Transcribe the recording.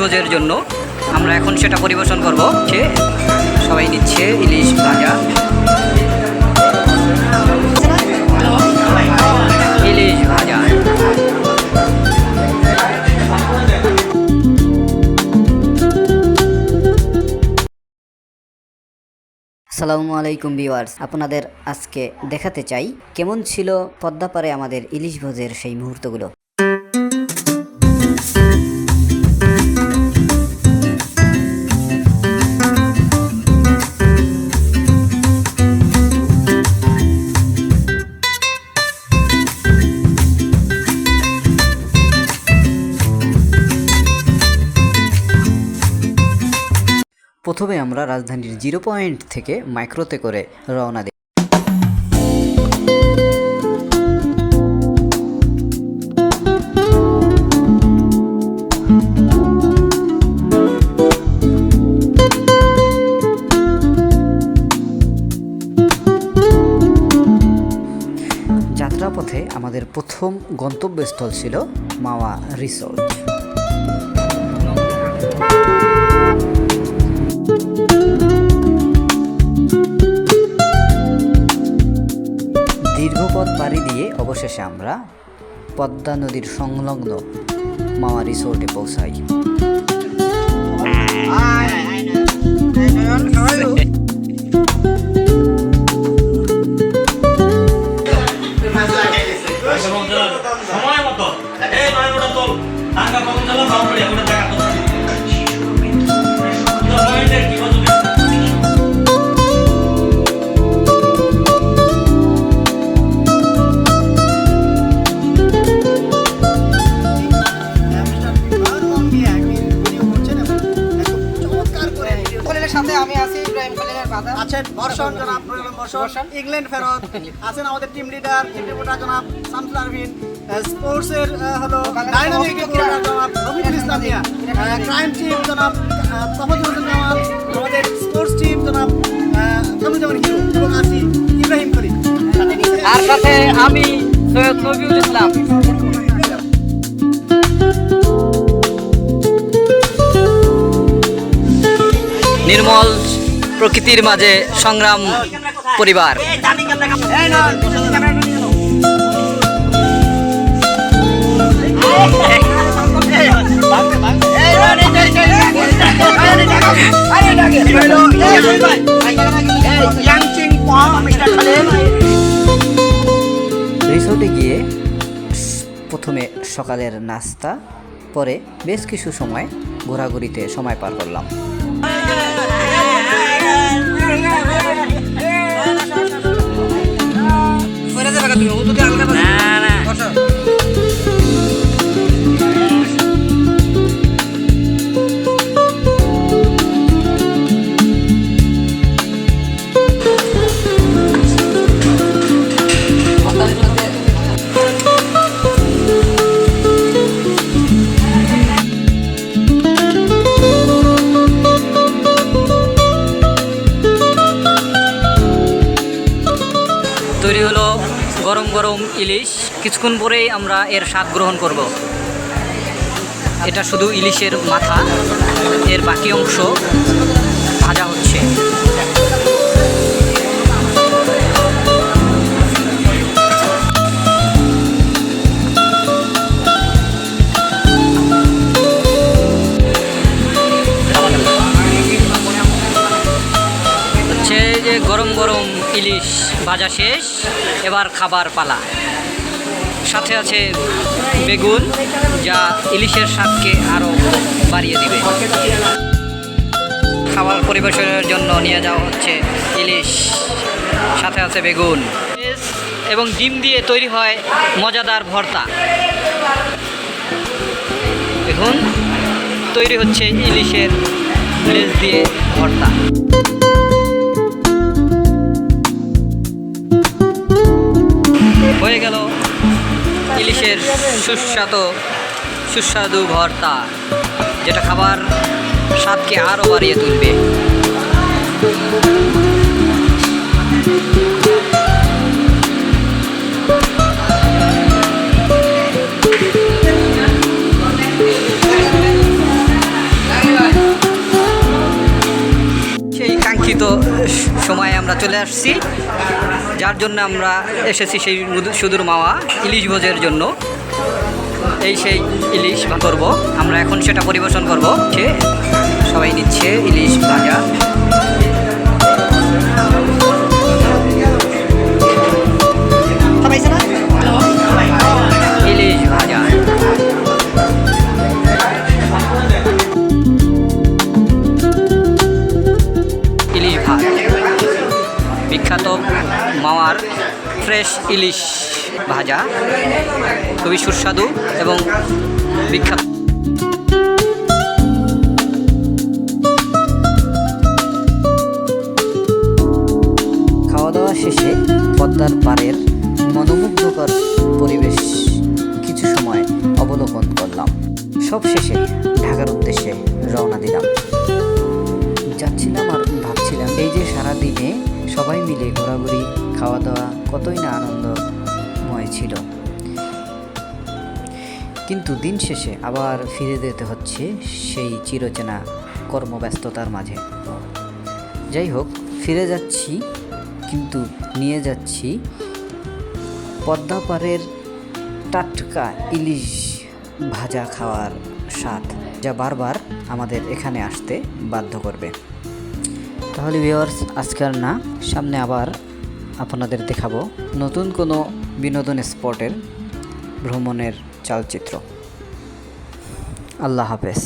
ভোজের জন্য। আমরা এখন সেটা পরিবেশন করব। সবাই নিচ্ছে ইলিশ ভাজা, ইলিশ ভাজা। আসসালামু আলাইকুম ভিউয়ার্স, আপনাদের আজকে দেখাতে চাই কেমন ছিল পদ্মাপাড়ে আমাদের ইলিশ ভোজের সেই মুহূর্তগুলো। প্রথমে আমরা রাজধানীর 0 পয়েন্ট থেকে মাইক্রোতে করে রওনা দিই। যাত্রাপথে আমাদের প্রথম গন্তব্যস্থল ছিল মাওয়া রিসোর্ট। দীর্ঘপথ পাড়ি দিয়ে অবশেষে আমরা পদ্মা নদীর সংলগ্ন মাওয়া রিসোর্টে পৌঁছাই। ইংল্যান্ড ফেরত আছেন আমাদের টিম লিডার জনাব শামসুল আরফিন, স্পোর্টসের হলো ডাইনামিক জনাব রফিকুল ইসলাম মিয়া, ক্রাইম টিম জনাব তফাজ্জল হোসেন জামাল, আমাদের স্পোর্টস টিম জনাব কামরুজ্জামান হিরো এবং আছি ইব্রাহিম করিম, আর সাথে আমি সৈয়দ নবিউল ইসলাম। নির্মল প্রকৃতির মাঝে সংগ্রাম পরিবার। রিসোর্টে গিয়ে প্রথমে সকালের নাস্তা, পরে বেশ কিছু সময় ঘোরাঘুরিতে সময় পার করলাম। তৈরি হলো গরম গরম ইলিশ। কিছুক্ষণ পরেই আমরা এর স্বাদ গ্রহণ করব। এটা শুধু ইলিশের মাথা, এর বাকি অংশ ভাজা হচ্ছে। যে গরম গরম ইলিশ ভাজা শেষ, এবার খাবার পালা। সাথে আছে বেগুন, যা ইলিশের স্বাদকে আরও বাড়িয়ে দিবে। খাবার পরিবেশনের জন্য নিয়ে যাওয়া হচ্ছে ইলিশ, সাথে আছে বেগুন এবং ডিম দিয়ে তৈরি হয় মজাদার ভর্তা। দেখুন, তৈরি হচ্ছে ইলিশের লেজ দিয়ে ভর্তা। হয়ে গেল ইলিশের সুস্বাদু ভর্তা, যেটা খাবার স্বাদকে আরও বাড়িয়ে তুলবে। নির্দিষ্ট সময়ে আমরা চলে আসছি, যার জন্য আমরা এসেছি সেই সুদূর মাওয়া ইলিশ ভোজের জন্য। এই সেই ইলিশ করব আমরা, এখন সেটা পরিবেশন করব। সবাই নিচ্ছে ইলিশ ভাজা। ইলিশ ভাজা, ইলিশ ভাত, বিখ্যাত মাওয়ার ফ্রেশ ইলিশ ভাজা, খুবই সুস্বাদু এবং বিখ্যাত। খাওয়া দাওয়া শেষে পদ্মার পাড়ের মনোমুগ্ধকর পরিবেশ কিছু সময় অবলোকন করলাম। সব শেষে ঢাকার উদ্দেশ্যে রওনা দিলাম। যাচ্ছিলাম আর ভাবছিলাম, এই যে সারাদিনে সবাই মিলে ঘোরাঘুরি, খাওয়া দাওয়া কতই না আনন্দময় ছিল, কিন্তু দিন শেষে আবার ফিরে যেতে হচ্ছে সেই চিরচেনা কর্মব্যস্ততার মাঝে। যাই হোক, ফিরে যাচ্ছি, কিন্তু নিয়ে যাচ্ছি পদ্মা পাড়ের টাটকা ইলিশ ভাজা খাওয়ার স্বাদ, যা বারবার আমাদের এখানে আসতে বাধ্য করবে। তাহলে ভিউয়ার্স, আজকে আর না, সামনে আবার আপনাদের দেখাবো নতুন কোনো বিনোদন স্পটের ভ্রমণের চালচিত্র। আল্লাহ হাফেজ।